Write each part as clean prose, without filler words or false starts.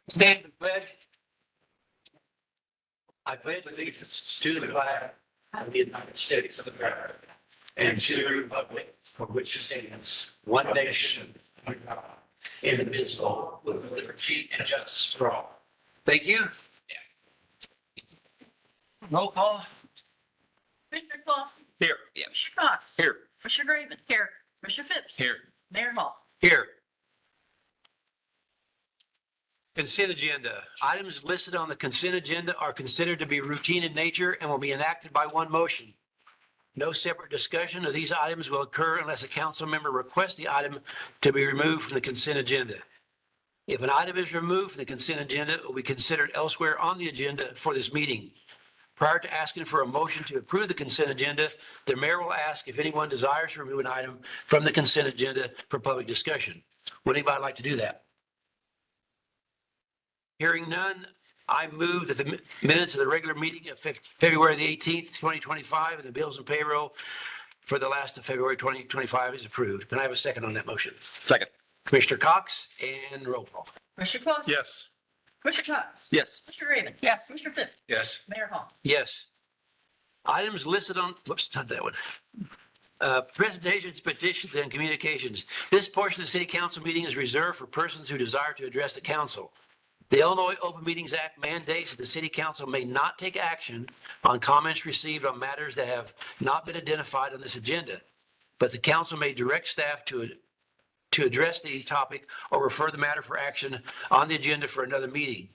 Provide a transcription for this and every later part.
Stand the pledge. I pledge allegiance to the flag of the United States of America and to the republic for which it stands, one nation, under God, indivisible, with liberty and justice for all. Thank you. Roll call. Commissioner Clausen. Here. Commissioner Cox. Here. Commissioner Graven. Here. Commissioner Phipps. Here. Mayor Hall. Here. Consent agenda. Items listed on the consent agenda are considered to be routine in nature and will be enacted by one motion. No separate discussion of these items will occur unless a council member requests the item to be removed from the consent agenda. If an item is removed from the consent agenda, it will be considered elsewhere on the agenda for this meeting. Prior to asking for a motion to approve the consent agenda, the mayor will ask if anyone desires to remove an item from the consent agenda for public discussion. Would anybody like to do that? Hearing none, I move that the minutes of the regular meeting of February the 18th, 2025, and the bills and payroll for the last of February 2025 is approved. Can I have a second on that motion? Second. Commissioner Cox and roll call. Commissioner Clausen. Yes. Commissioner Cox. Yes. Commissioner Graven. Yes. Commissioner Phipps. Yes. Mayor Hall. Yes. Items listed on, whoops, not that one. Presentations, petitions, and communications. This portion of the city council meeting is reserved for persons who desire to address the council. The Illinois Open Meetings Act mandates that the city council may not take action on comments received on matters that have not been identified on this agenda, but the council may direct staff to address the topic or refer the matter for action on the agenda for another meeting.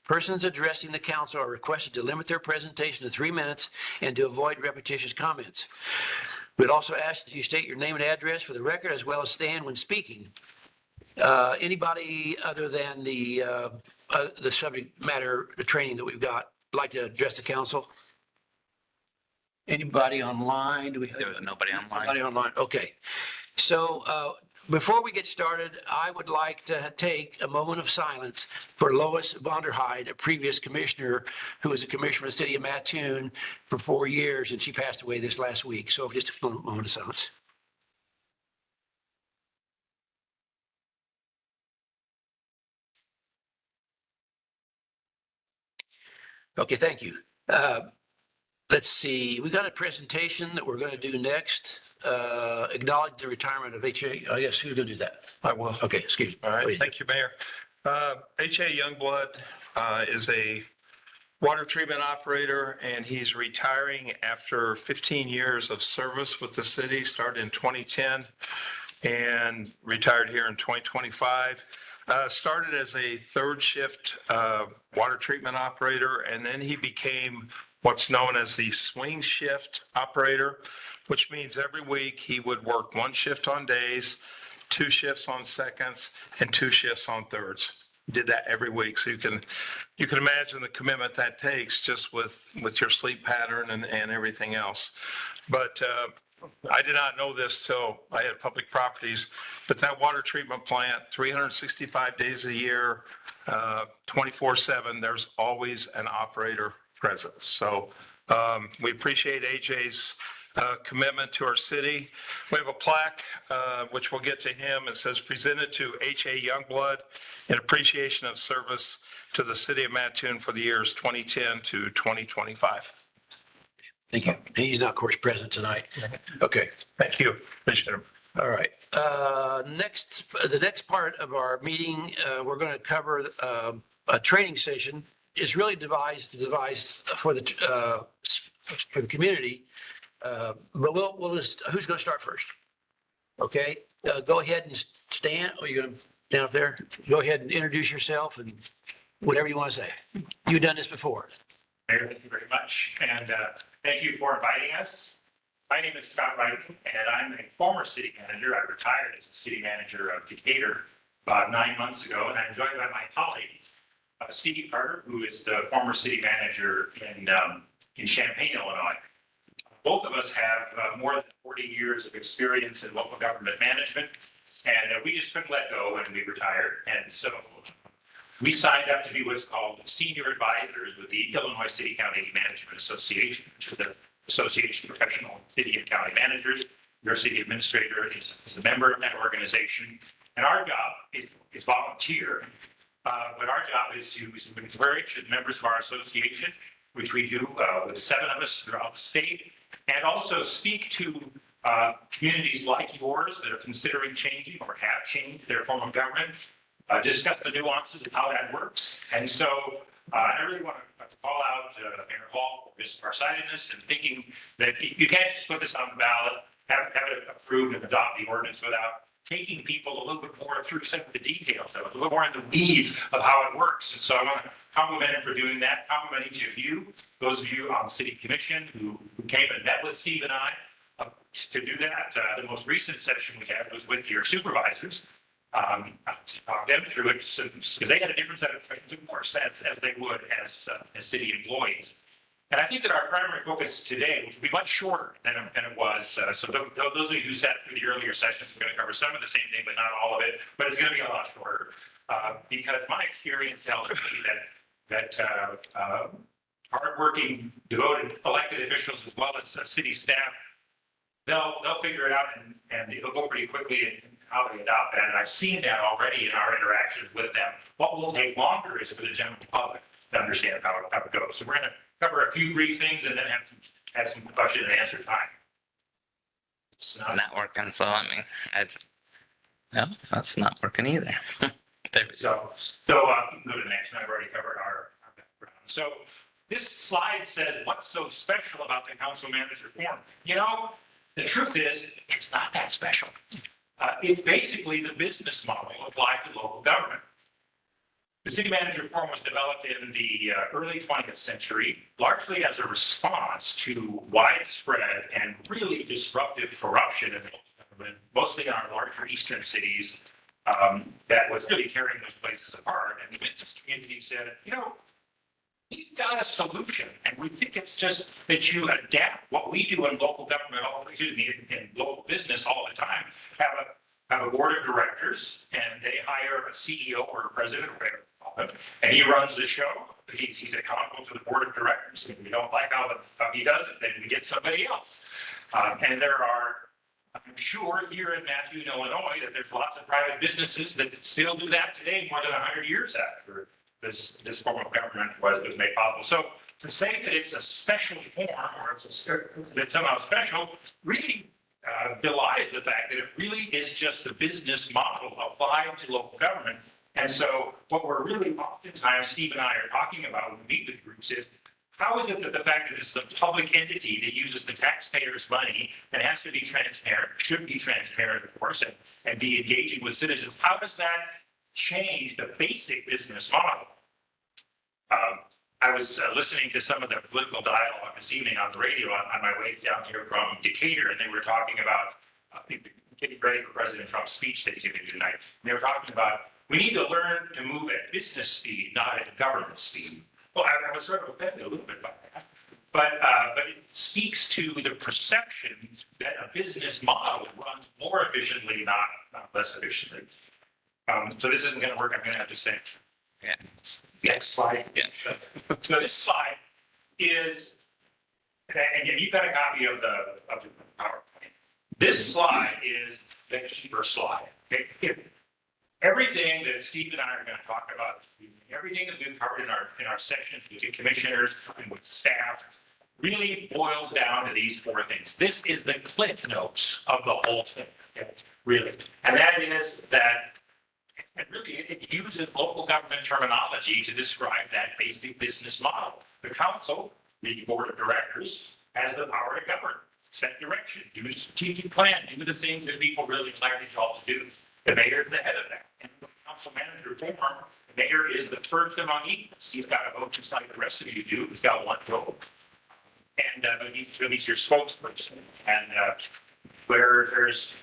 Persons addressing the council are requested to limit their presentation to 3 minutes and to avoid repetitious comments. We'd also ask that you state your name and address for the record as well as stand when speaking. Anybody other than the subject matter training that we've got like to address the council? Anybody online? Do we have? There was nobody online. Nobody online. Okay. So before we get started, I would like to take a moment of silence for Lois Vonderheide, a previous commissioner who was a commissioner of the city of Mattoon for 4 years, and she passed away this last week. So just a moment of silence. Okay, thank you. Let's see, we got a presentation that we're going to do next. Acknowledge the retirement of H.A. I guess who's going to do that? I will. Okay, excuse me. All right. Thank you, Mayor. H.A. Youngblood is a water treatment operator, and he's retiring after 15 years of service with the city, started in 2010 and retired here in 2025. Started as a third shift water treatment operator, and then he became what's known as the swing shift operator, which means every week he would work 1 shift on days, 2 shifts on seconds, and 2 shifts on thirds. Did that every week. So you can imagine the commitment that takes just with your sleep pattern and everything else. But I did not know this till I had public properties, but that water treatment plant, 365 days a year, 24/7, there's always an operator present. So we appreciate AJ's commitment to our city. We have a plaque, which we'll get to him. It says, presented to H.A. Youngblood in appreciation of service to the city of Mattoon for the years 2010 to 2025. Thank you. He's not, of course, present tonight. Okay. Thank you. Appreciate it. All right. The next part of our meeting, we're going to cover a training session. It's really devised for the community. But we'll just, who's going to start first? Okay. Go ahead and stand. Are you going to stand up there? Go ahead and introduce yourself and whatever you want to say. You've done this before. Mayor, thank you very much. And thank you for inviting us. My name is Scott Wright, and I'm a former city manager. I retired as a city manager of Decatur about 9 months ago, and I'm joined by my colleague, Stevie Carter, who is the former city manager in Champaign, Illinois. Both of us have more than 40 years of experience in local government management, and we just couldn't let go when we retired. And so we signed up to be what's called senior advisors with the Illinois City County Management Association, which is the Association of Professional City and County Managers. Your city administrator is a member of that organization. And our job is volunteer. But our job is to encourage the members of our association, which we do with 7 of us throughout the state, and also speak to communities like yours that are considering changing or have changed their form of government, discuss the nuances of how that works. And so I really want to call out Mayor Hall for his farsightedness and thinking that you can't just put this on the ballot, have it approved and adopt the ordinance without taking people a little bit more through some of the details of it, a little more in the weeds of how it works. And so I want to compliment him for doing that, compliment each of you, those of you on the city commission who came and met with Steve and I to do that. The most recent session we had was with your supervisors. To talk them through it because they had a different set of questions, of course, as they would as city employees. And I think that our primary focus today will be much shorter than it was. So those of you who sat through the earlier sessions, we're going to cover some of the same thing, but not all of it. But it's going to be a lot shorter because my experience tells me that hardworking, devoted elected officials as well as city staff, they'll figure it out and it'll go pretty quickly in how they adopt that. And I've seen that already in our interactions with them. What will take longer is for the general public to understand how it goes. So we're going to cover a few brief things and then have some question and answer time. It's Not working, so no, that's not working either. There we go. So go to the next one. I've already covered our background. So this slide says, what's so special about the council manager form? You know, the truth is, it's not that special. It's basically the business model applied to local government. The city manager form was developed in the early 20th century, largely as a response to widespread and really disruptive corruption in local government, mostly in our larger eastern cities, that was really tearing those places apart. And the business community said, you know, we've got a solution, and we think it's just that you adapt what we do in local government, in local business all the time. Have a board of directors, and they hire a CEO or a president, or whatever, and he runs the show. He's accountable to the board of directors. If we don't like how he does it, then we get somebody else. And there are, I'm sure, here in Matthew, Illinois, that there's lots of private businesses that still do that today, more than 100 years after this form of government was made possible. So to say that it's a special form or that it's somehow special really belies the fact that it really is just the business model applied to local government. And so what we're really oftentimes, Steve and I are talking about when we meet with groups is, how is it that the fact that it's a public entity that uses the taxpayers' money and has to be transparent, should be transparent, of course, and be engaging with citizens, how does that change the basic business model? I was listening to some of the political dialogue this evening on the radio on my way down here from Decatur, and they were talking about getting ready for President Trump's speech that he's going to do tonight. And they were talking about, we need to learn to move at business speed, not at government speed. Well, I was sort of offended a little bit by that. But it speaks to the perception that a business model runs more efficiently, not less efficiently. So this isn't going to work. I'm going to have to say. Yeah. Next slide. Yeah. So this slide is, and you've got a copy of the PowerPoint. This slide is the keeper slide. Okay? Everything that Steve and I are going to talk about, everything that we've covered in our sessions with the commissioners and with staff, really boils down to these 4 things. This is the cliff notes of the whole thing, really. And that is that, and really it uses local government terminology to describe that basic business model. The council, the board of directors, has the power to govern, set direction, do a strategic plan, do the things that people really elected y'all to do. The mayor is the head of that. And the council manager form, the mayor is the first among equals. He's got a vote just like the rest of you do. He's got 1 vote. And he's your spokesperson. And where there's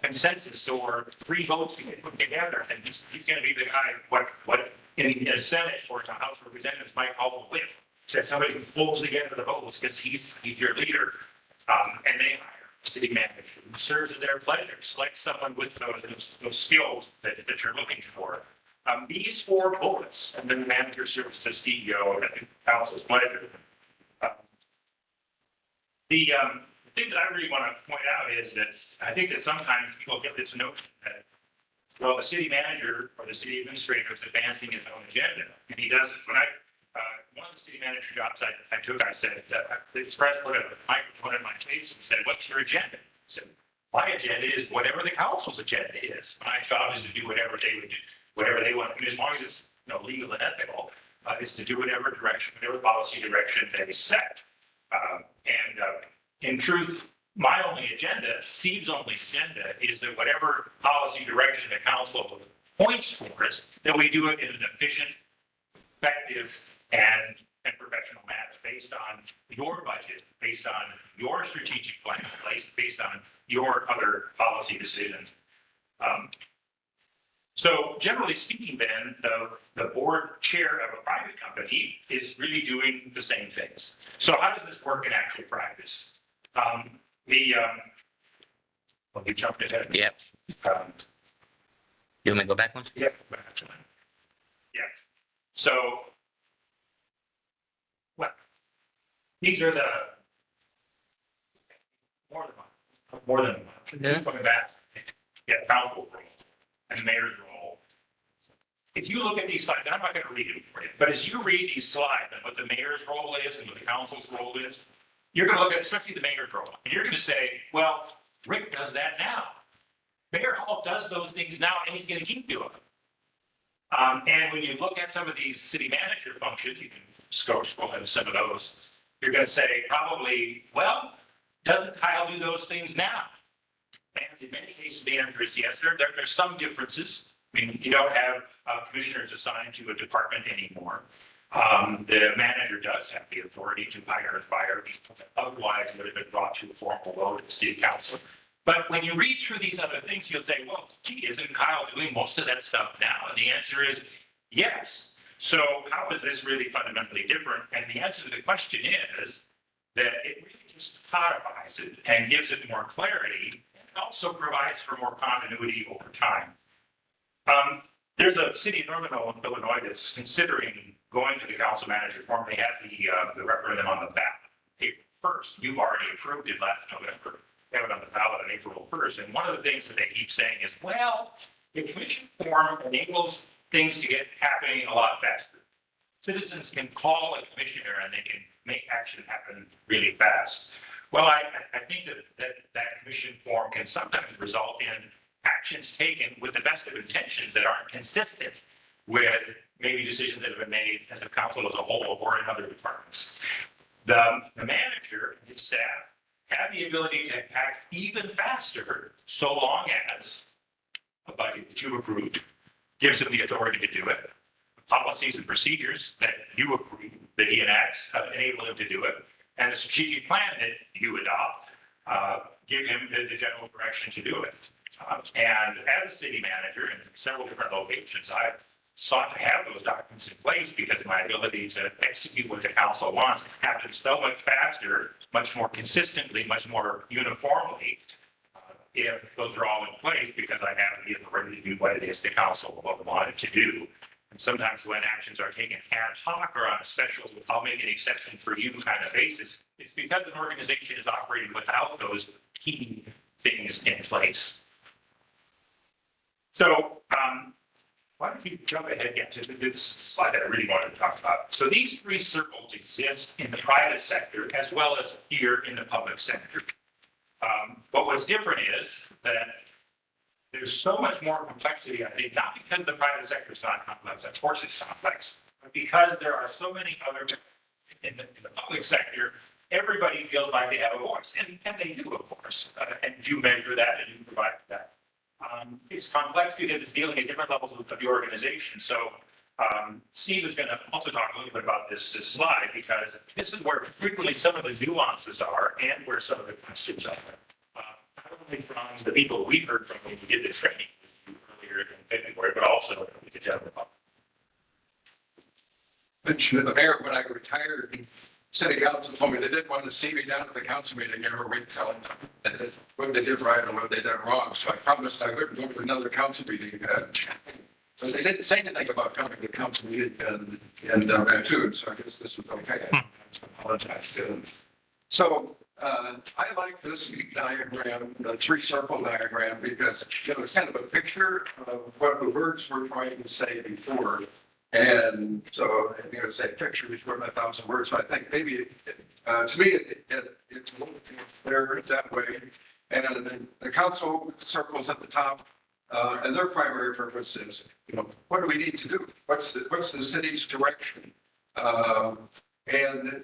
consensus or 3 votes to get put together, and he's going to be the guy, what in the Senate or the House of Representatives might call a whip. That somebody who pulls together the votes because he's your leader. And they hire a city manager who serves at their pleasure, select someone with those skills that you're looking for. These 4 bullets, and then the manager serves as CEO and the council's pleasure. The thing that I really want to point out is that I think that sometimes people get this notion that Well, the city manager or the city administrator is advancing his own agenda, and he does it. When one of the city manager jobs I took, I said, the express put a microphone in my face and said, "What's your agenda?" I said, "My agenda is whatever the council's agenda is. My job is to do whatever they would do, whatever they want. I mean, as long as it's, legal and ethical, is to do whatever direction, whatever policy direction they set." In truth, my only agenda, Steve's only agenda, is that whatever policy direction the council points for us, that we do it in an efficient, effective, and professional manner, based on your budget, based on your strategic plan, based on your other policy decisions. So generally speaking, then, the board chair of a private company is really doing the same things. So how does this work in actual practice? Well, you jumped ahead. Yep. You want me to go back one? Yeah. Yeah. So, well, these are the more than one. Yeah. Coming back, council role and mayor's role. If you look at these slides, I'm not going to read it for you, but as you read these slides and what the mayor's role is and what the council's role is, you're going to look at, especially the mayor's role, and you're going to say, well, Rick does that now. Mayor Hall does those things now, and he's going to keep doing them. And when you look at some of these city manager functions, you can scroll into some of those, you're going to say probably, well, doesn't Kyle do those things now? And in many cases, the answer is yes. There's some differences. I mean, you don't have commissioners assigned to a department anymore. The manager does have the authority to hire and fire people that otherwise would have been brought to a formal vote at the city council. But when you read through these other things, you'll say, well, gee, isn't Kyle doing most of that stuff now? And the answer is yes. So how is this really fundamentally different? And the answer to the question is that it really just codifies it and gives it more clarity, and also provides for more continuity over time. There's a city in Northern Illinois that's considering going to the council manager form. They have the referendum on the ballot April 1st. You already approved it last November. They have it on the ballot on April 1st. And one of the things that they keep saying is, well, the commission form enables things to get happening a lot faster. Citizens can call a commissioner and they can make action happen really fast. Well, I think that commission form can sometimes result in actions taken with the best of intentions that aren't consistent with maybe decisions that have been made as a council as a whole or in other departments. The manager and his staff have the ability to act even faster so long as a budget that you approved gives them the authority to do it. Policies and procedures that you approve, that he enacts, enable him to do it. And the strategic plan that you adopt give him the general direction to do it. And as a city manager in several different locations, I've sought to have those documents in place because my ability to execute what the council wants happens so much faster, much more consistently, much more uniformly, if those are all in place because I have the authority to do what it is the council wanted to do. And sometimes when actions are taken ad hoc or on a special, I'll make an exception for you kind of basis, it's because an organization is operating without those key things in place. So, why don't you jump ahead again to this slide that I really wanted to talk about. So these three circles exist in the private sector as well as here in the public sector. But what's different is that there's so much more complexity, I think, not because the private sector is not complex, of course it's complex, but because there are so many other, in the public sector, everybody feels like they have a voice, and they do, of course, and you measure that and you provide that. It's complex because it's dealing at different levels of the organization. So Steve is going to also talk a little bit about this slide because this is where frequently some of the nuances are and where some of the questions are. Not only from the people we heard from when we did this training earlier in February, but also the general public. Mentioned the mayor when I retired. City council told me they didn't want to see me down at the council meeting every week telling them what they did right or what they did wrong. So I promised I wouldn't go to another council meeting. So they didn't say anything about coming to council meeting and food. So I guess this was okay. I apologize to them. So I like this diagram, the three-circle diagram, because, it's kind of a picture of what the words were trying to say before. And so, say picture is worth 1,000 words. So I think maybe, to me, it's a little clearer that way. And then the council circles at the top, and their primary purpose is, what do we need to do? What's the city's direction? And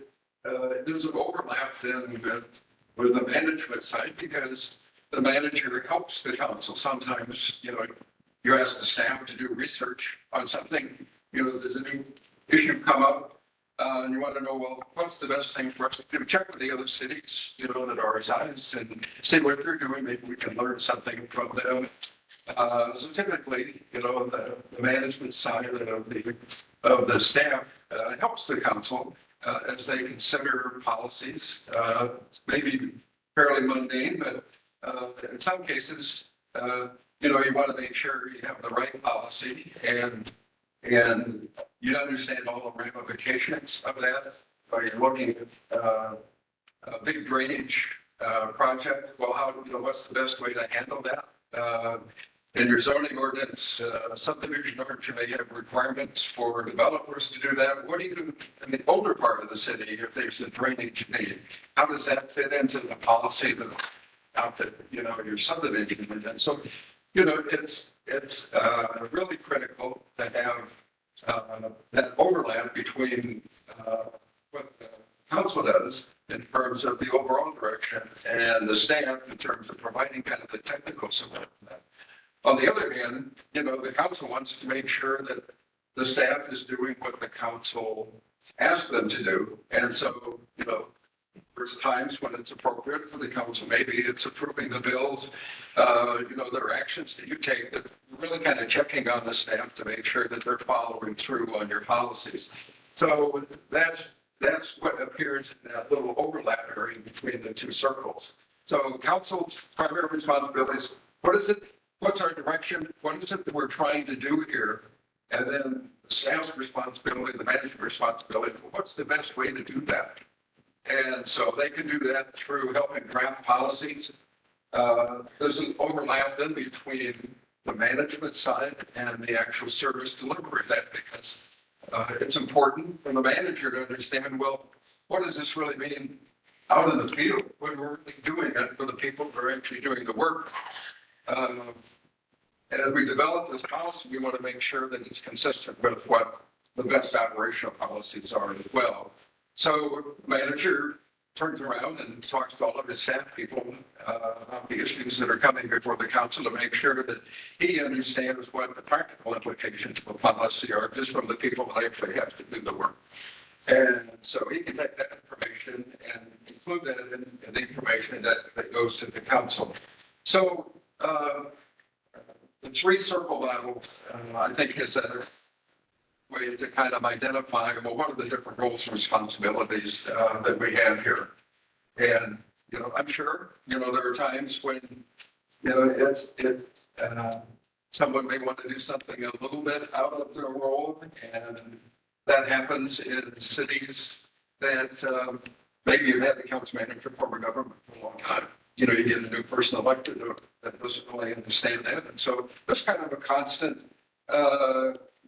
there's an overlap then with the management side, because the manager helps the council. Sometimes, you ask the staff to do research on something, there's a new issue come up, and you want to know, well, what's the best thing for us to do? Check with the other cities, that are our size and see what they're doing. Maybe we can learn something from them. So typically, the management side of the staff helps the council as they consider policies, maybe fairly mundane, but in some cases, you want to make sure you have the right policy and you understand all the ramifications of that. Or you're looking at a big drainage project. Well, what's the best way to handle that? In your zoning ordinance, subdivision ordinance, you may have requirements for developers to do that. What do you do in the older part of the city if there's a drainage need? How does that fit into the policy that your subdivision? And so, it's really critical to have that overlap between what the council does in terms of the overall direction and the staff in terms of providing kind of the technical support. On the other hand, the council wants to make sure that the staff is doing what the council asked them to do. And so, there's times when it's appropriate for the council, maybe it's approving the bills, there are actions that you take that really kind of checking on the staff to make sure that they're following through on your policies. So that's what appears in that little overlap area between the two circles. So council's primary responsibilities, what's our direction? What is it that we're trying to do here? And then the staff's responsibility, the management responsibility, what's the best way to do that? And so they can do that through helping draft policies. There's an overlap then between the management side and the actual service delivery of that, because it's important for the manager to understand, well, what does this really mean out in the field when we're really doing it for the people who are actually doing the work? As we develop this policy, we want to make sure that it's consistent with what the best operational policies are as well. So the manager turns around and talks to all of his staff people about the issues that are coming before the council to make sure that he understands what the practical implications of the policy are, just from the people that actually have to do the work. And so he can take that information and include that in the information that goes to the council. So the three-circle model, I think, is a way to kind of identify, well, what are the different roles and responsibilities that we have here. And, I'm sure, there are times when, someone may want to do something a little bit out of their role, and that happens in cities that maybe you've had the council manager former government for a long time. You get a new person elected that doesn't really understand that. And so there's kind of a constant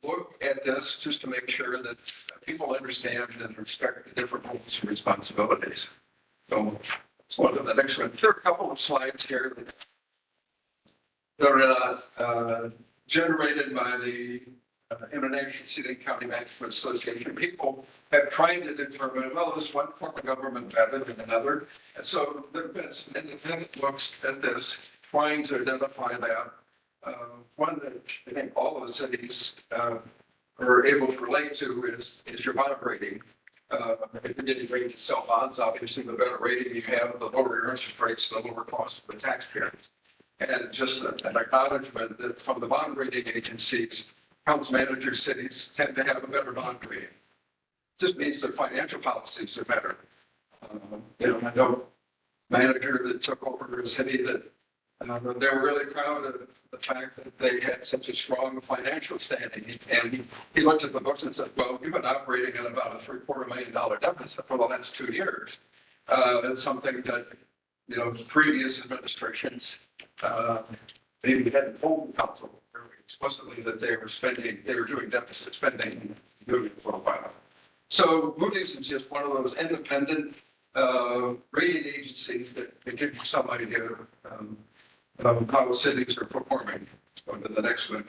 look at this just to make sure that people understand and respect the different roles and responsibilities. So let's go on to the next one. There are a couple of slides here that are generated by the International City and County Management Association. People have tried to determine, well, is one form of government better than another? And so there have been some independent looks at this, trying to identify that. One that I think all of the cities are able to relate to is your bond rating. If you're getting ready to sell bonds, obviously the better rating you have, the lower your interest rates, the lower cost for the taxpayers. And just an acknowledgement that from the bond rating agencies, council manager cities tend to have a better bond rating. Just means their financial policies are better. I know a manager that took over a city that they were really proud of the fact that they had such a strong financial standing. And he looked at the books and said, well, you've been operating at about a $750,000 deficit for the last 2 years. It's something that, previous administrations, maybe hadn't told the council very explicitly that they were doing deficit spending and doing it for a while. So Moody's is just one of those independent rating agencies that give you some idea of how cities are performing. Go to the next one.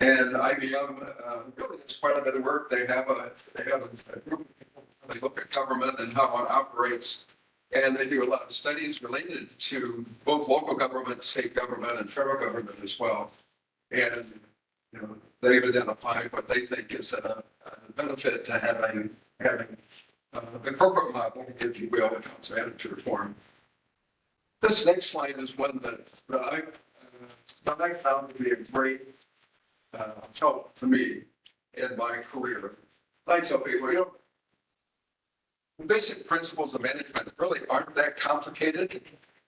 And IBM really does quite a bit of work. They have a group of people. They look at government and how it operates, and they do a lot of studies related to both local government, state government, and federal government as well. And they've identified what they think is a benefit to having the corporate model, if you will, council manager reform. This next slide is one that I found to be a great help to me in my career. I tell people, the basic principles of management really aren't that complicated.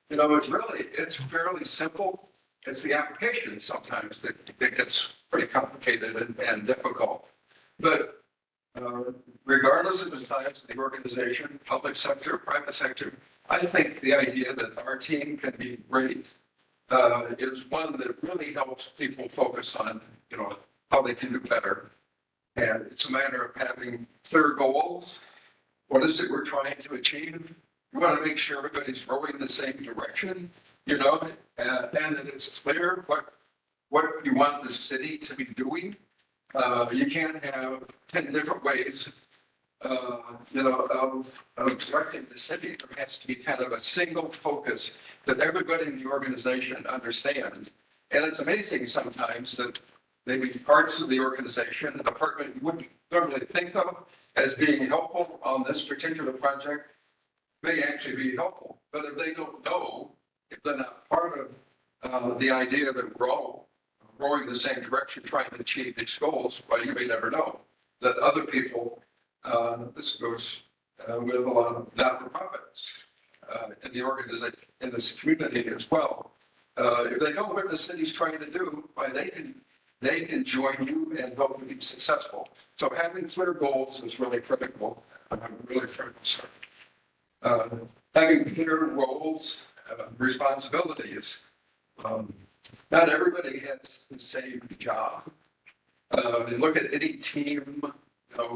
It's fairly simple. It's the application sometimes that gets pretty complicated and difficult. But regardless of the size of the organization, public sector, private sector, I think the idea that our team can be great is one that really helps people focus on, how they can do better. And it's a matter of having clear goals. What is it we're trying to achieve? We want to make sure everybody's rowing the same direction, and that it's clear what you want the city to be doing. You can't have 10 different ways, of directing the city. There has to be kind of a single focus that everybody in the organization understands. And it's amazing sometimes that maybe parts of the organization, a department you wouldn't normally think of as being helpful on this particular project may actually be helpful. But if they don't know, if they're not part of the idea that we're all rowing the same direction, trying to achieve these goals, well, you may never know that other people, this goes with a lot of not-for-profits in the organization, in this community as well. If they know what the city's trying to do, why they can join you and help you be successful. So having clear goals is really critical. Sir. Having clear roles, responsibilities. Not everybody has the same job. You look at any team,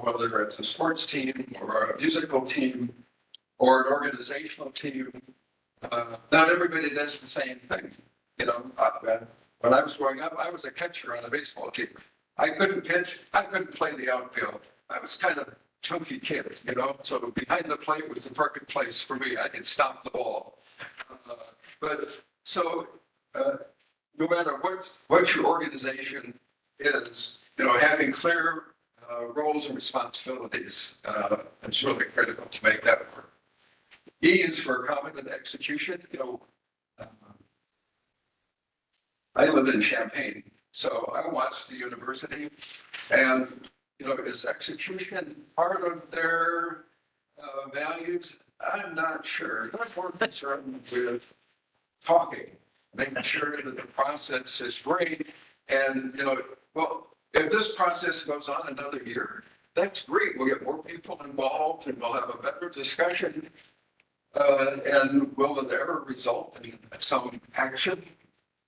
whether it's a sports team or a musical team or an organizational team, not everybody does the same thing. When I was growing up, I was a catcher on a baseball team. I couldn't pitch. I couldn't play the outfield. I was kind of a chunky kid, so behind the plate was the perfect place for me. I could stop the ball. No matter what your organization is, having clear roles and responsibilities, it's really critical to make that work. E is for competent execution. I live in Champaign, so I watched the university, and is execution part of their values? I'm not sure. I'm more concerned with talking, making sure that the process is great. And if this process goes on another year, that's great. We'll get more people involved, and we'll have a better discussion. And will it ever result in some action?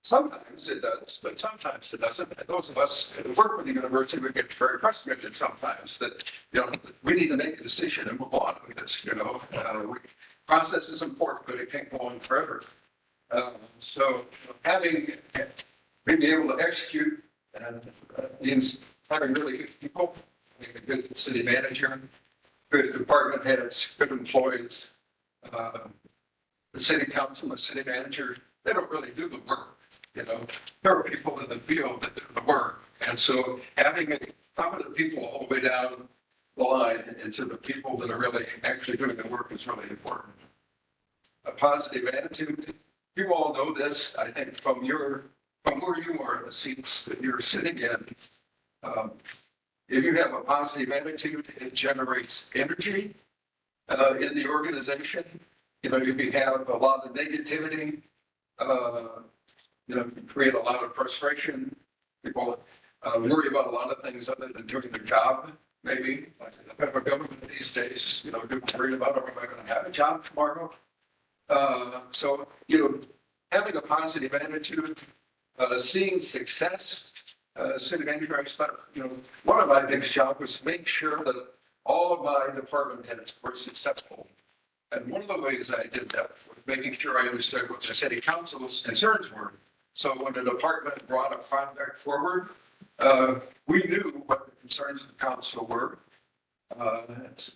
Sometimes it does, but sometimes it doesn't. And those of us who work with the university, we get very frustrated sometimes that, we need to make a decision and move on with this, process is important, but it can't go on forever. So being able to execute means having really good people, having a good city manager, good department heads, good employees. The city council, the city manager, they don't really do the work. There are people in the field that do the work. And so having competent people all the way down the line into the people that are really actually doing the work is really important. A positive attitude. You all know this, I think, from where you are, the seats that you're sitting in. If you have a positive attitude, it generates energy in the organization. If you have a lot of negativity, you create a lot of frustration. People worry about a lot of things other than doing their job. maybe, like the federal government these days, worried about, am I going to have a job tomorrow? So, having a positive attitude, seeing success, city manager, I spent, one of my biggest jobs was to make sure that all of my department heads were successful. And one of the ways I did that was making sure I understood what the city council's concerns were. So when the department brought a project forward, we knew what the concerns of the council were.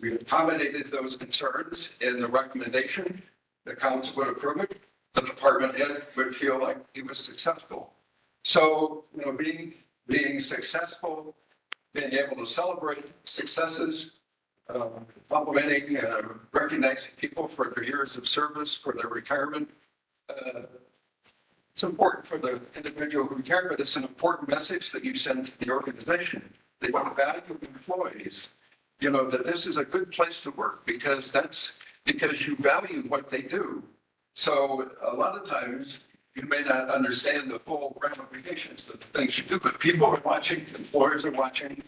We accommodated those concerns in the recommendation. The council would approve it. The department head would feel like he was successful. So, being successful, being able to celebrate successes, complimenting and recognizing people for their years of service, for their retirement. It's important for the individual who retired, but it's an important message that you send to the organization. They want to value employees, that this is a good place to work because you value what they do. So a lot of times you may not understand the full ramifications of the things you do, but people are watching, employers are watching.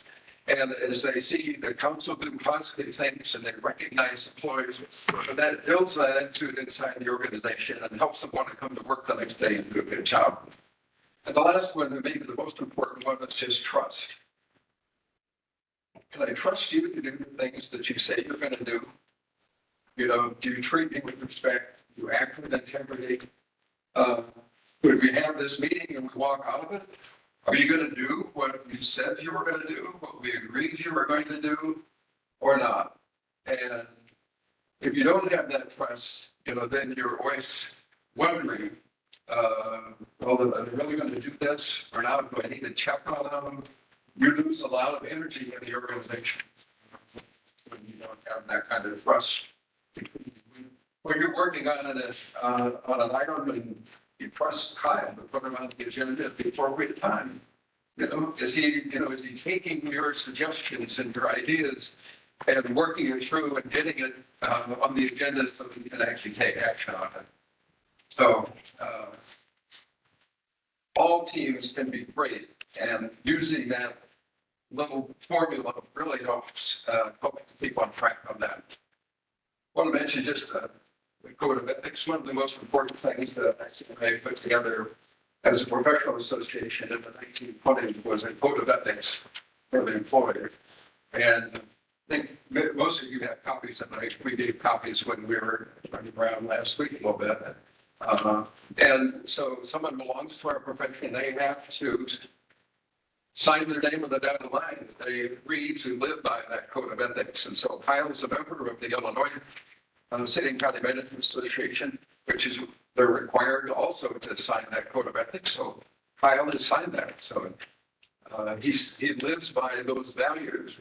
And as they see the council do positive things and they recognize employees, that builds that attitude inside the organization and helps them want to come to work the next day and do a good job. And the last one, and maybe the most important one, is just trust. Can I trust you to do the things that you say you're going to do? Do you treat me with respect? Do you act with integrity? Would we have this meeting and we walk out of it? Are you going to do what you said you were going to do, what we agreed you were going to do, or not? And if you don't have that trust, then you're always wondering, well, are they really going to do this or not? Do I need to check on them? You lose a lot of energy in the organization when you don't have that kind of trust. When you're working on an item and you trust Kyle to put him on the agenda at the appropriate time. Is he taking your suggestions and your ideas and working it through and getting it on the agenda so that you can actually take action on it? So all teams can be great, and using that little formula really helps keep on track on that. I want to mention just the code of ethics. One of the most important things that I put together as a professional association in the 1920s was a code of ethics for the employer. And I think most of you have copies of it. We gave copies when we were running around last week a little bit. And so someone belongs to our profession, they have to sign their name on the dotted line. They agree to live by that code of ethics. And so Kyle is a member of the Illinois City and County Management Association, which is they're required also to sign that code of ethics. So Kyle has signed that. So he lives by those values,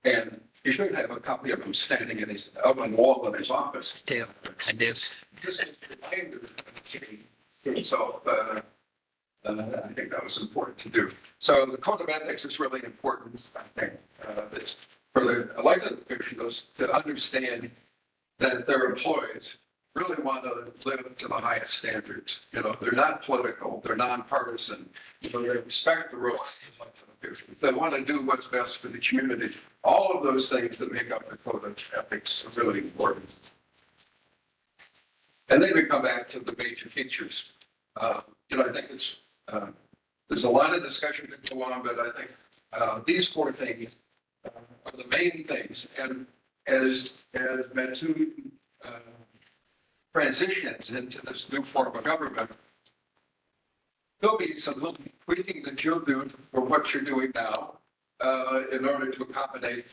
and he should have a copy of them standing in his oven wall in his office. I do. Just a reminder to himself. I think that was important to do. So the code of ethics is really important, I think, for the elected officials to understand that their employees really want to live to the highest standards. They're not political, they're nonpartisan. They respect the role of elected officials. They want to do what's best for the community. All of those things that make up the code of ethics are really important. And then we come back to the major features. I think it's there's a lot of discussion to go on, but I think these four things are the main things. And as Matsu transitions into this new form of government, there'll be some little tweaking that you'll do for what you're doing now in order to accommodate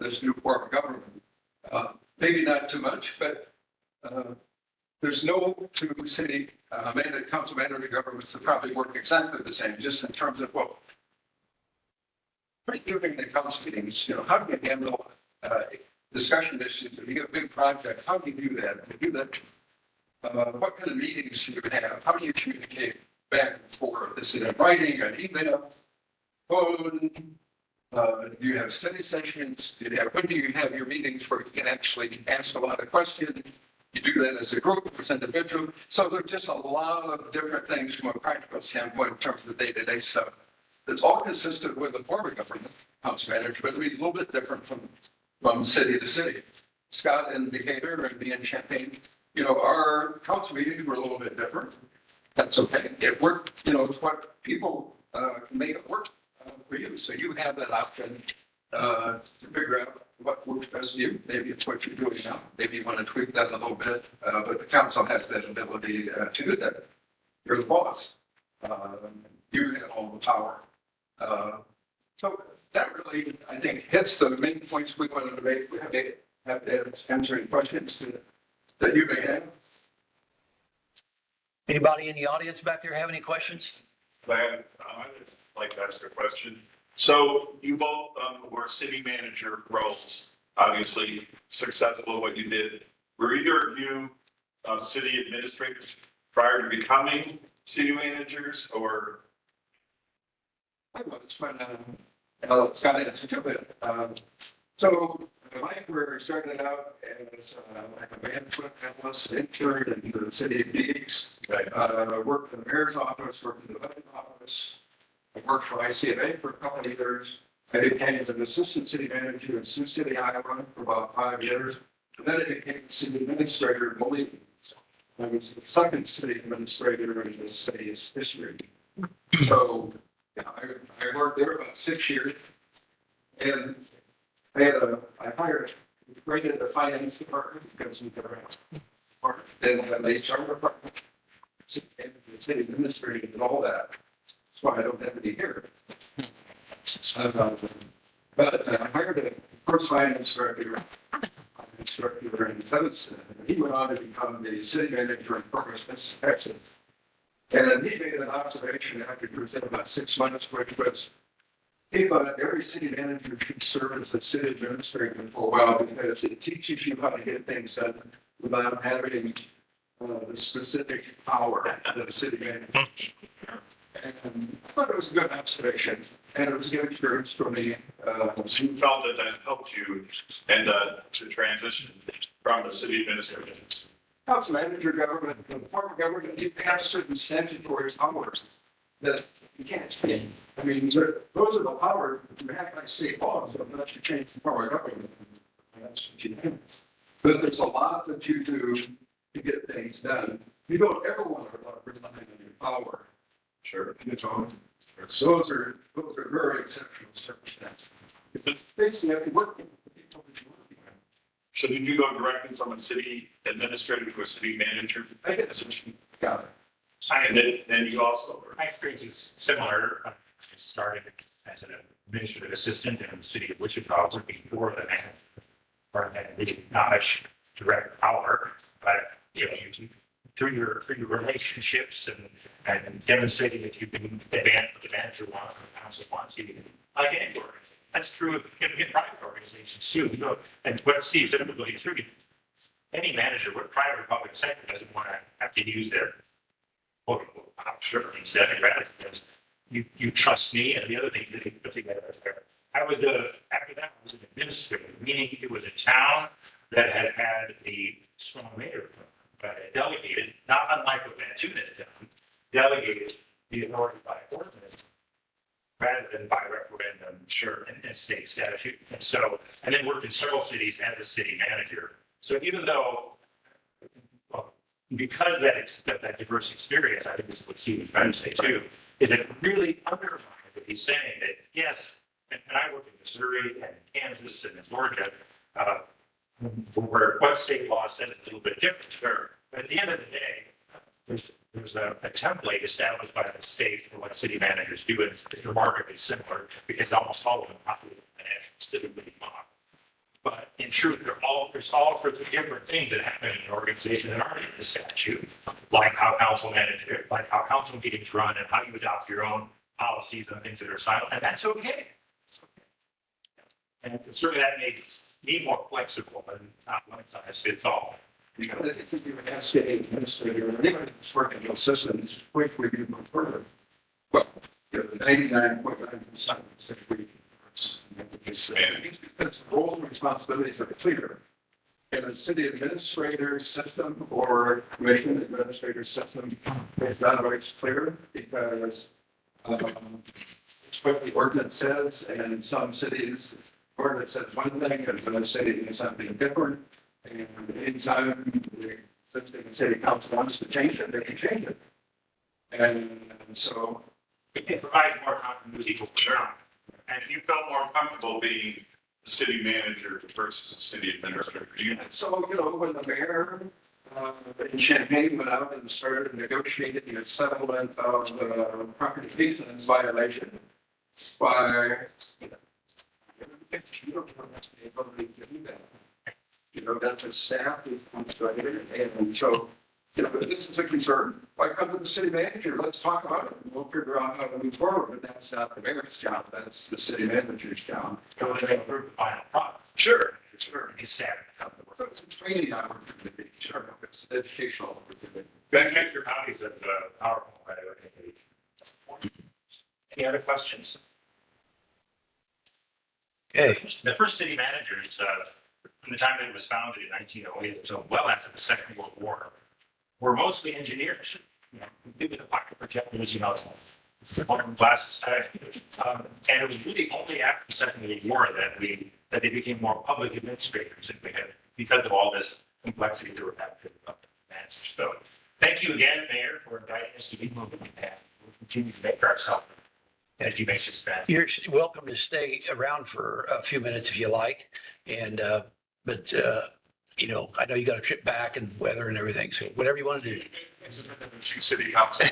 this new form of government. Maybe not too much, but there's no two city council manager governments that probably work exactly the same, just in terms of, well, during the council meetings, how do you handle discussion issues? If you get a big project, how do you do that? What kind of meetings do you have? How do you communicate back and forth? Is it in writing, an email, phone? Do you have study sessions? When do you have your meetings where you can actually ask a lot of questions? You do that as a group, as an individual. So there's just a lot of different things from a practical standpoint in terms of the day-to-day stuff it's all consistent with the former government, council manager, but it'll be a little bit different from city to city. Scott in Decatur and me in Champaign, our council meetings were a little bit different. That's okay. It worked, it's what people can make it work for you. So you have that option to figure out what works best for you. Maybe it's what you're doing now. Maybe you want to tweak that a little bit, but the council has that ability to do that. You're the boss. You have all the power. So that really, I think, hits the main points we wanted to make. We have to answer any questions that you may have. Anybody in the audience back there have any questions? I'd like to ask a question. So you both were city manager roles, obviously successful at what you did. Were either of you city administrators prior to becoming city managers, or? I was when Scott answered to it. So my career started out as a management analyst, intern in the city of Phoenix. Worked in the mayor's office, worked in the budget office. I worked for ICMA for a couple of years. I became an assistant city manager in Sioux City, Iowa for about 5 years. And then I became city administrator in Moline. I was the second city administrator in the city's history. So I worked there about 6 years. And I created the finance department because we never had then had an HR department, and the city administrator and all that. That's why I don't have to be here. But I hired a first finance director in Tennessee. He went on to become the city manager in Corpus, Texas. And he made an observation after he was in about 6 months, which was, he thought every city manager should serve as a city administrator for a while because it teaches you how to get things done without having the specific power that a city manager. And I thought it was a good observation, and it was a good experience for me. So you felt that helped you and to transition from the city administrator? Council manager government, the former government, you have certain statutory powers that you can't change. I mean, those are the powers you have by state law, so unless you change the former government, that's what you do. But there's a lot that you do to get things done. You don't ever want to rely on your power. Sure. Those are very exceptional circumstances. Things you have to work with the people that you work with. So did you go directly from a city administrator to a city manager? I get it. Got it. And then you also, My experience is similar. I started as an administrative assistant in the city of Wichita before the man, or had not much direct power, but you through your relationships and demonstrating that you can advance what the manager wants, or the council wants, you can, like any organization. That's true of private organizations too. And what Steve said is true. Any manager, what private or public sector doesn't want to have to use their power. Certainly said it rather because you trust me, and the other thing that he put together is there. After that, I was an administrator, meaning it was a town that had a strong mayor, but had delegated, not unlike what Mantuna's done, delegated the authority by ordinance rather than by referendum, sure, and state statute. And then worked in several cities as a city manager. So even though, because that diverse experience, I think this is what Steve was trying to say too, is it really undermines what he's saying that yes, and I work in Missouri and Kansas and Georgia, where what state law says it's a little bit different, sure. But at the end of the day, there's a template established by the state for what city managers do, and it's remarkably similar because almost all of them operate in the financial stability model. But in truth, there's all sorts of different things that happen in an organization that aren't in the statute, like how council meetings run and how you adopt your own policies and things that are silent, and that's okay. And certainly that makes me more flexible and not one size fits all. Because if you have state administrator, or anyone that's working in those systems, which we do go further. Well, 99.9% say we. Because the roles and responsibilities are clear. In a city administrator system or commission administrator system, it's not always clear because it's what the ordinance says, and in some cities, the ordinance says one thing, and in other cities, something different. And anytime the city council wants to change it, they can change it. And so, It provides more continuity for sure. And you felt more comfortable being the city manager versus the city administrator. when the mayor in Champaign went out and started negotiating a settlement of property maintenance violation by, you don't have the ability to do that. That's a staff who comes to it. And so, if this is a concern, why come to the city manager? Let's talk about it. And we'll figure out how to move forward. But that's not the mayor's job. That's the city manager's job. So they approve the final product. Sure. It's staff. It's a training opportunity. Sure. It's an educational opportunity. Guys, get your copies of the PowerPoint, by the way. Any other questions? Okay. The first city managers, from the time that it was founded in 1908, so well after the Second World War, were mostly engineers. Maybe the pocket projectors, modern glasses. And it was really only after the Second World War that they became more public administrators, because of all this complexity that we're having to manage. So, thank you again, Mayor, for inviting us to be moving and we'll continue to make ourselves as you make this bad. You're welcome to stay around for a few minutes if you like. And, but, I know you got a trip back and weather and everything. So whatever you want to do. City council.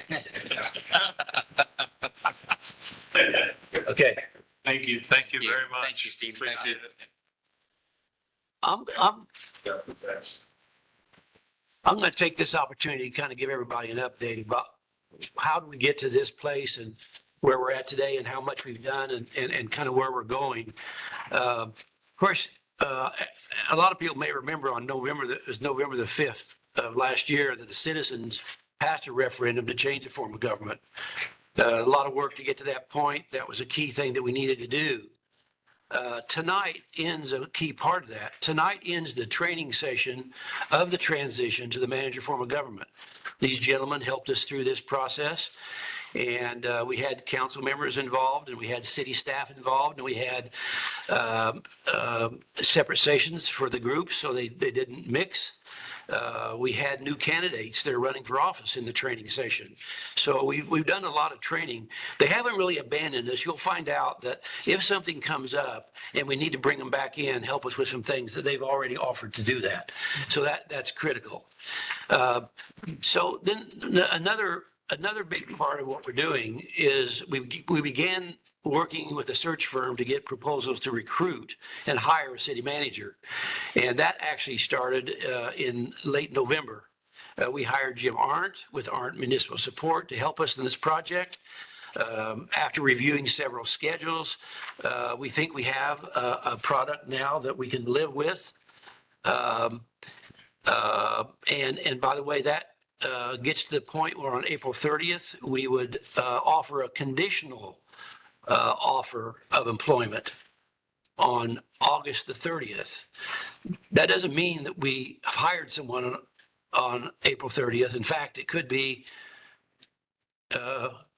Okay. Thank you. Thank you very much. Thank you, Steve. Appreciate it. I'm going to take this opportunity to kind of give everybody an update about how do we get to this place and where we're at today and how much we've done and kind of where we're going. Of course, a lot of people may remember on November the 5th of last year that the citizens passed a referendum to change the form of government. A lot of work to get to that point. That was a key thing that we needed to do. Tonight ends a key part of that. Tonight ends the training session of the transition to the manager form of government. These gentlemen helped us through this process. And we had council members involved, and we had city staff involved, and we had separate sessions for the groups so they didn't mix. We had new candidates that are running for office in the training session. So we've done a lot of training. They haven't really abandoned us. You'll find out that if something comes up and we need to bring them back in, help us with some things, that they've already offered to do that. So that's critical. So then another big part of what we're doing is we began working with a search firm to get proposals to recruit and hire a city manager. And that actually started in late November. We hired Jim Arndt with Arndt Municipal Support to help us in this project. After reviewing several schedules, we think we have a product now that we can live with. And by the way, that gets to the point where on April 30th, we would offer a conditional offer of employment on August the 30th. That doesn't mean that we hired someone on April 30th. In fact, it could be,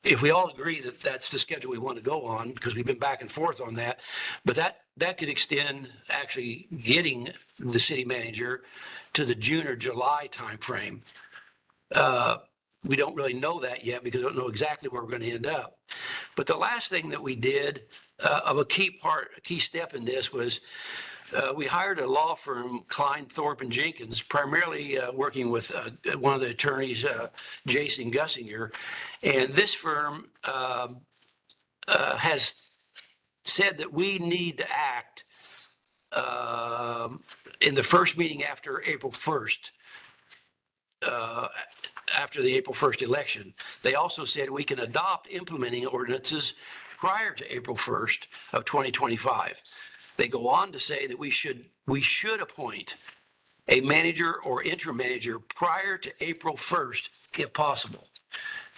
if we all agree that that's the schedule we want to go on, because we've been back and forth on that, but that could extend actually getting the city manager to the June or July timeframe. We don't really know that yet because we don't know exactly where we're going to end up. But the last thing that we did of a key step in this was we hired a law firm, Klein, Thorpe and Jenkins, primarily working with one of the attorneys, Jason Gussinger. And this firm has said that we need to act in the first meeting after April 1st. After the April 1st election. They also said we can adopt implementing ordinances prior to April 1st of 2025. They go on to say that we should appoint a manager or interim manager prior to April 1st, if possible.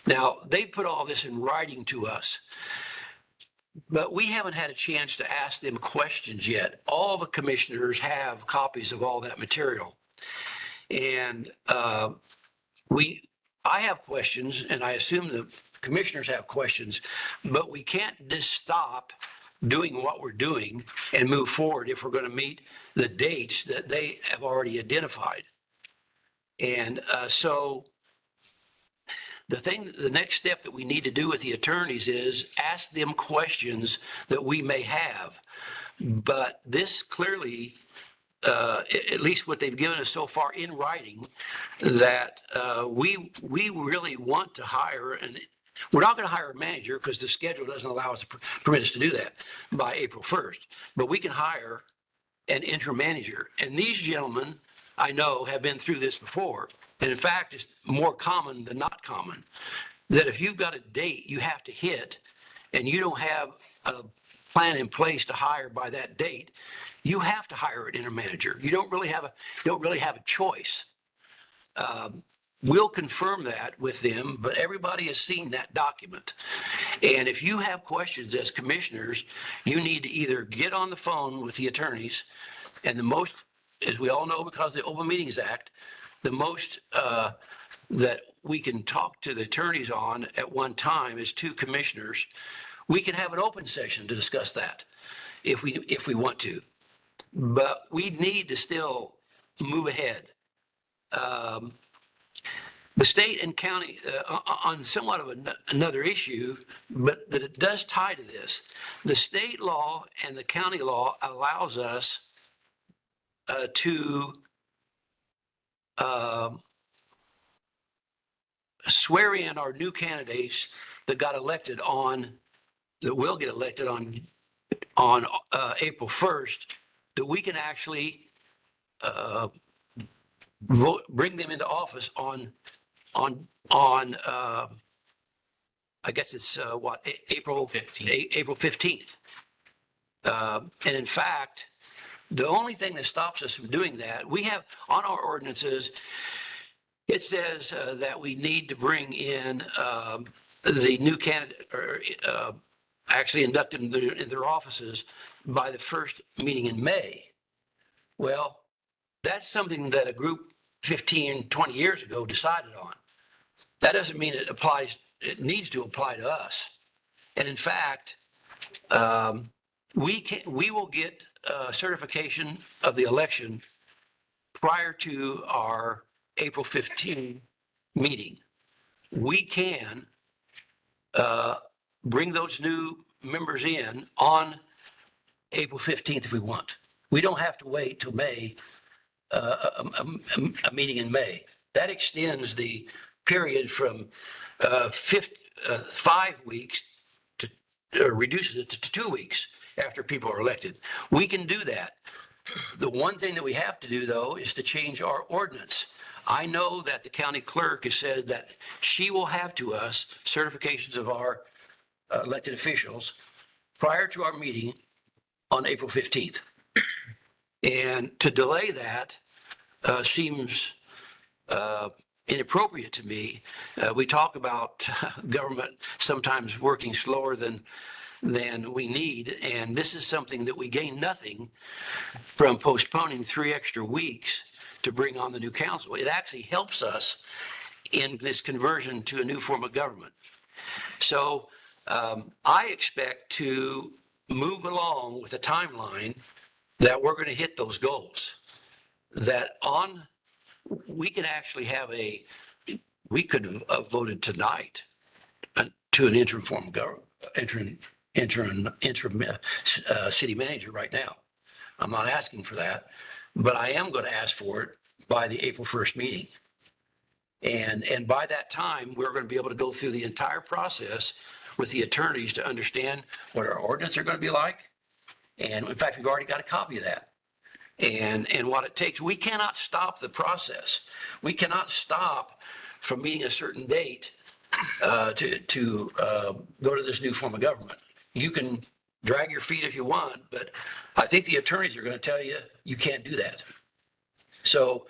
Now, they put all this in writing to us, but we haven't had a chance to ask them questions yet. All the commissioners have copies of all that material. And I have questions, and I assume commissioners have questions, but we can't just stop doing what we're doing and move forward if we're going to meet the dates that they have already identified. And so the next step that we need to do with the attorneys is ask them questions that we may have. But this clearly, at least what they've given us so far in writing, that we really want to hire, and we're not going to hire a manager because the schedule doesn't allow us to permit us to do that by April 1st. But we can hire an interim manager. And these gentlemen, I know, have been through this before. And in fact, it's more common than not common that if you've got a date you have to hit and you don't have a plan in place to hire by that date, you have to hire an interim manager. You don't really have a choice. We'll confirm that with them, but everybody has seen that document. And if you have questions as commissioners, you need to either get on the phone with the attorneys, and the most, as we all know, because of the Open Meetings Act, the most that we can talk to the attorneys on at one time is 2 commissioners. We can have an open session to discuss that if we want to, but we need to still move ahead. The state and county, on somewhat of another issue, but that it does tie to this. The state law and the county law allows us to swear in our new candidates that will get elected on April 1st, that we can actually bring them into office on I guess it's April 15th. April 15th. And in fact, the only thing that stops us from doing that, we have on our ordinances, it says that we need to bring in the new candidate, or actually induct them in their offices by the first meeting in May. Well, that's something that a group 15, 20 years ago decided on. That doesn't mean it needs to apply to us. And in fact, we will get certification of the election prior to our April 15 meeting. We can bring those new members in on April 15th if we want. We don't have to wait till May, a meeting in May. That extends the period from 5 weeks to reduces it to 2 weeks after people are elected. We can do that. The one thing that we have to do, though, is to change our ordinance. I know that the county clerk has said that she will have to us certifications of our elected officials prior to our meeting on April 15th. And to delay that seems inappropriate to me. We talk about government sometimes working slower than we need, and this is something that we gain nothing from postponing 3 extra weeks to bring on the new council. It actually helps us in this conversion to a new form of government. So I expect to move along with a timeline that we're going to hit those goals. We can actually we could have voted tonight to an interim form of government, interim city manager right now. I'm not asking for that, but I am going to ask for it by the April 1st meeting. And by that time, we're going to be able to go through the entire process with the attorneys to understand what our ordinance are going to be like. And in fact, we've already got a copy of that. And what it takes. We cannot stop the process. We cannot stop from meeting a certain date to go to this new form of government. You can drag your feet if you want, but I think the attorneys are going to tell you you can't do that. So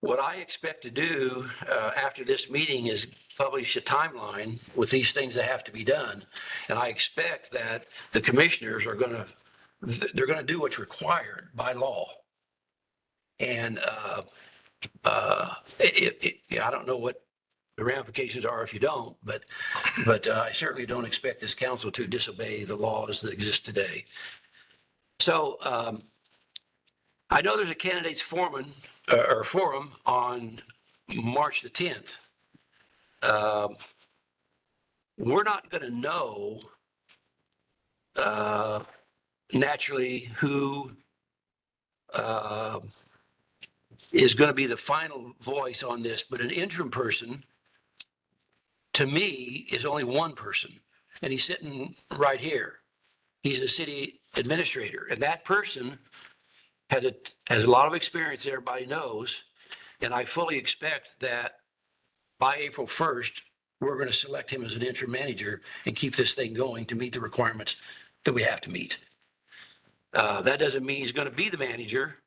what I expect to do after this meeting is publish a timeline with these things that have to be done. And I expect that the commissioners are going to do what's required by law. And I don't know what the ramifications are if you don't, but I certainly don't expect this council to disobey the laws that exist today. So I know there's a candidates forum on March the 10th. We're not going to know naturally who is going to be the final voice on this, but an interim person, to me, is only one person, and he's sitting right here. He's a city administrator, and that person has a lot of experience, everybody knows, and I fully expect that by April 1st, we're going to select him as an interim manager and keep this thing going to meet the requirements that we have to meet. That doesn't mean he's going to be the manager,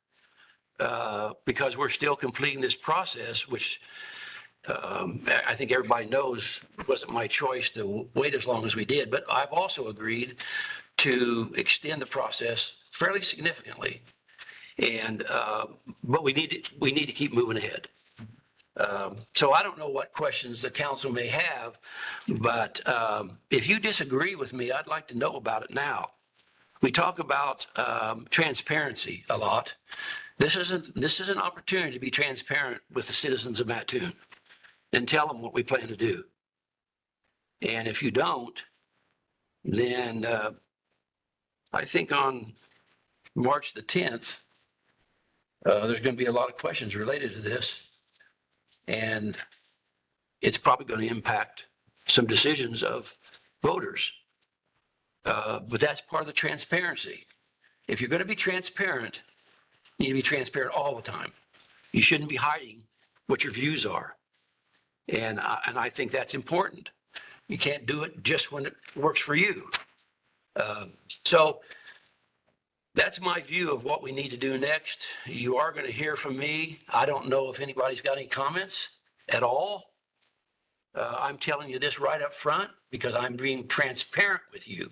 because we're still completing this process, which I think everybody knows wasn't my choice to wait as long as we did. But I've also agreed to extend the process fairly significantly. And but we need to keep moving ahead. So I don't know what questions the council may have, but if you disagree with me, I'd like to know about it now. We talk about transparency a lot. This is an opportunity to be transparent with the citizens of Mattoon and tell them what we plan to do. And if you don't, then I think on March the 10th, there's going to be a lot of questions related to this. And it's probably going to impact some decisions of voters. But that's part of the transparency. If you're going to be transparent, you need to be transparent all the time. You shouldn't be hiding what your views are. And I think that's important. You can't do it just when it works for you. So that's my view of what we need to do next. You are going to hear from me. I don't know if anybody's got any comments at all. I'm telling you this right up front because I'm being transparent with you.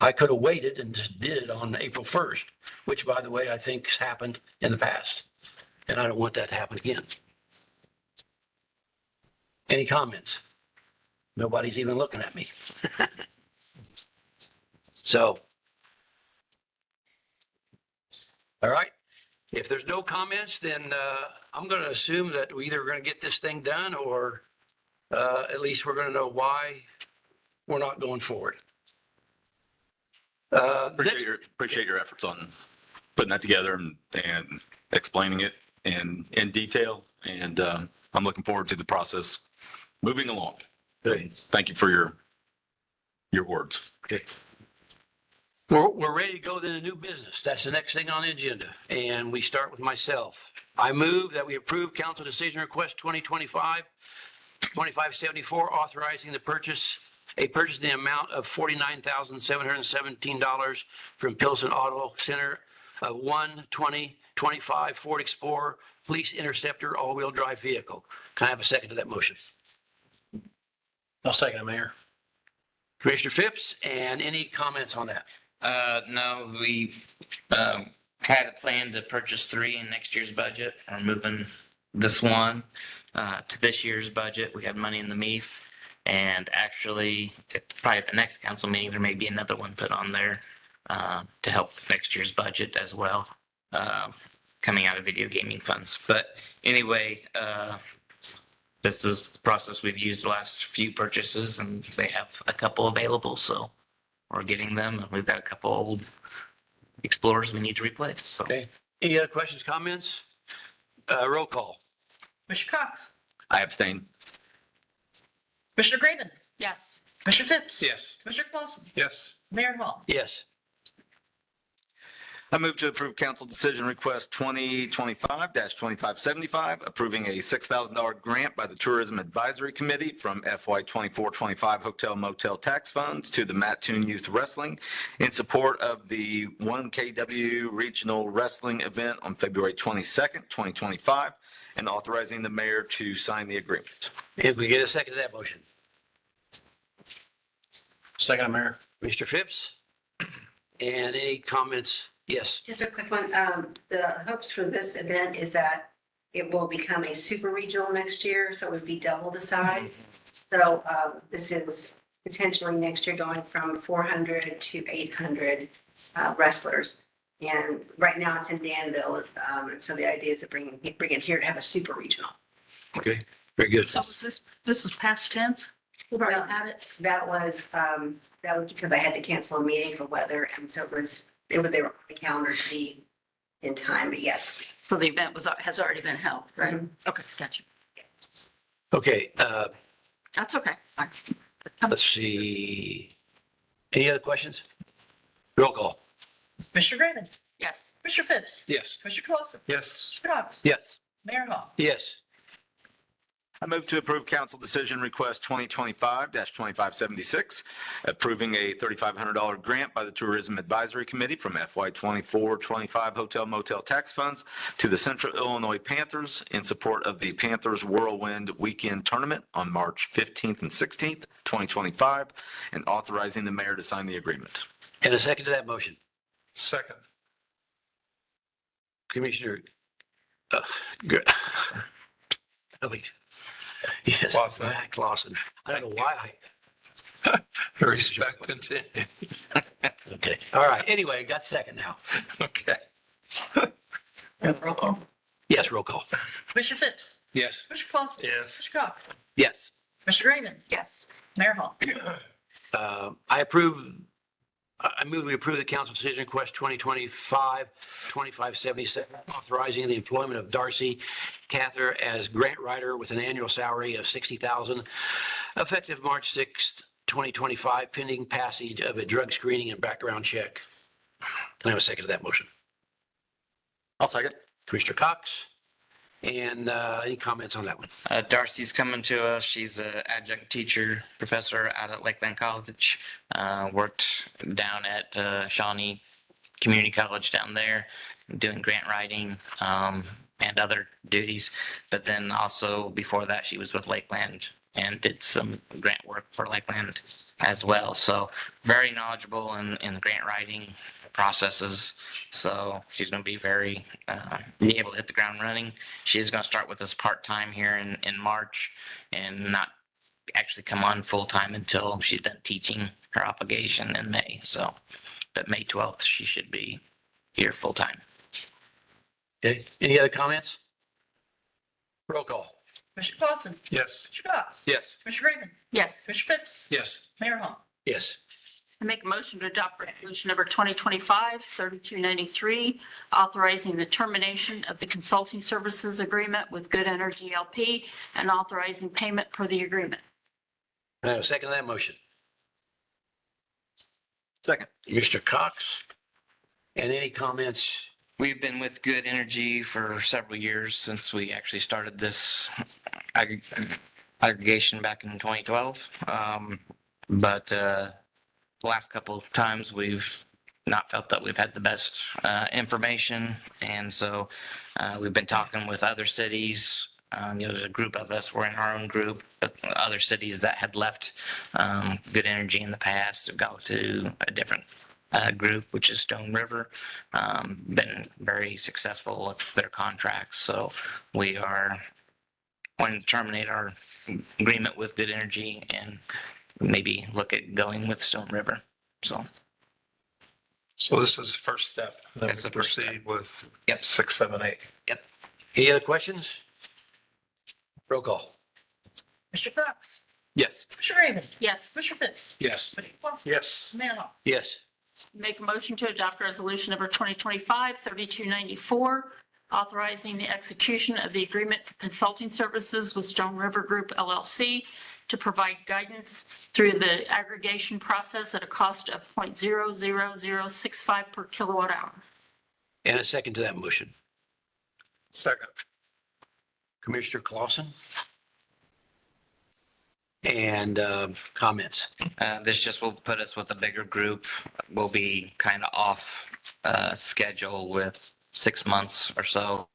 I could have waited and just did it on April 1st, which, by the way, I think has happened in the past. And I don't want that to happen again. Any comments? Nobody's even looking at me. So, all right. If there's no comments, then I'm going to assume that we either are going to get this thing done or at least we're going to know why we're not going forward. Appreciate your efforts on putting that together and explaining it in detail. And I'm looking forward to the process moving along. Great. Thank you for your words. Okay. We're ready to go then to new business. That's the next thing on the agenda. And we start with myself. I move that we approve council decision request 2025-2574, authorizing the purchase in the amount of $49,717 from Pilsen Auto Center of 2025 Ford Explorer Police Interceptor all-wheel drive vehicle. Can I have a second to that motion? I'll second it, Mayor. Commissioner Phipps, and any comments on that? No, we had a plan to purchase 3 in next year's budget. We're moving this one to this year's budget. We have money in the MEF. And actually, probably at the next council meeting, there may be another one put on there to help next year's budget as well, coming out of video gaming funds. But anyway, this is the process we've used the last few purchases, and they have a couple available, so we're getting them. And we've got a couple old Explorers we need to replace. So. Okay. Any other questions, comments? Roll call. Commissioner Cox? I abstain. Commissioner Graven? Yes. Commissioner Phipps? Yes. Commissioner Clausen? Yes. Mayor Hall? Yes. I move to approve council decision request 2025-2575, approving a $6,000 grant by the Tourism Advisory Committee from FY 24-25 Hotel Motel Tax Funds to the Mattoon Youth Wrestling in support of the 1KW Regional Wrestling event on February 22nd, 2025, and authorizing the mayor to sign the agreement. If we get a second to that motion. Second it, Mayor. Mr. Phipps? And any comments? Yes. Just a quick one. The hopes for this event is that it will become a super regional next year, so it would be double the size. So this is potentially next year going from 400 to 800 wrestlers. And right now it's in Danville, and so the idea is to bring it here to have a super regional. Okay, very good. So is this is past tense? We've already had it. That was because I had to cancel a meeting for weather, and so they were on the calendar to be in time, but yes. So the event has already been held, right? Mhm. Okay, gotcha. Okay, That's okay. Fine. let's see. Any other questions? Roll call. Commissioner Graven? Yes. Commissioner Phipps? Yes. Commissioner Clausen? Yes. Commissioner Cox? Yes. Mayor Hall? Yes. I move to approve council decision request 2025-2576, approving a $3,500 grant by the Tourism Advisory Committee from FY 24-25 hotel motel tax funds to the Central Illinois Panthers in support of the Panthers Whirlwind Weekend Tournament on March 15th and 16th, 2025, and authorizing the mayor to sign the agreement. And a second to that motion. Second. Commissioner. Oh, wait. Yes. Clausen. Clausen. I don't know why Respect continued. okay. All right. Anyway, got second now. Okay. Roll call. Yes, roll call. Commissioner Phipps? Yes. Commissioner Clausen? Yes. Commissioner Cox? Yes. Commissioner Graven? Yes. Mayor Hall? I move we approve the council decision request 2025-2577, authorizing the employment of Darcy Cather as grant writer with an annual salary of $60,000, effective March 6th, 2025, pending passage of a drug screening and background check. Can I have a second to that motion? I'll second. Commissioner Cox. And any comments on that one? Darcy's coming to us. She's an adjunct teacher, professor out at Lakeland College. Worked down at Shawnee Community College down there, doing grant writing and other duties. But then also before that, she was with Lakeland and did some grant work for Lakeland as well. So very knowledgeable in grant writing processes. So she's going to be be able to hit the ground running. She is going to start with us part-time here in March and not actually come on full-time until she's done teaching her obligation in May. So, but May 12th, she should be here full-time. Okay. Any other comments? Roll call. Commissioner Clausen? Yes. Commissioner Cox? Yes. Commissioner Graven? Yes. Commissioner Phipps? Yes. Mayor Hall? Yes. I make a motion to adopt resolution number 2025-3293, authorizing the termination of the consulting services agreement with Good Energy LP and authorizing payment per the agreement. Can I have a second to that motion? Second. Mr. Cox. And any comments? We've been with Good Energy for several years since we actually started this aggregation back in 2012. But the last couple of times we've not felt that we've had the best information. And so we've been talking with other cities. There's a group of us, we're in our own group, but other cities that had left Good Energy in the past have gone to a different group, which is Stone River, been very successful with their contracts. So we are wanting to terminate our agreement with Good Energy and maybe look at going with Stone River. So this is the first step. Then That's we the first step. proceed with Yep. 6, 7, 8. Any other questions? Roll call. Commissioner Cox? Yes. Commissioner Raven? Yes. Commissioner Phipps? Yes. Commissioner Clausen? Yes. Mayor Hall? Yes. Make a motion to adopt resolution number 2025-3294, authorizing the execution of the agreement for consulting services with Stone River Group LLC to provide guidance through the aggregation process at a cost of 0.00065 per kilowatt hour. And a second to that motion. Second. Commissioner Clausen. And comments. this just will put us with a bigger group. We'll be kind of off schedule with 6 months or so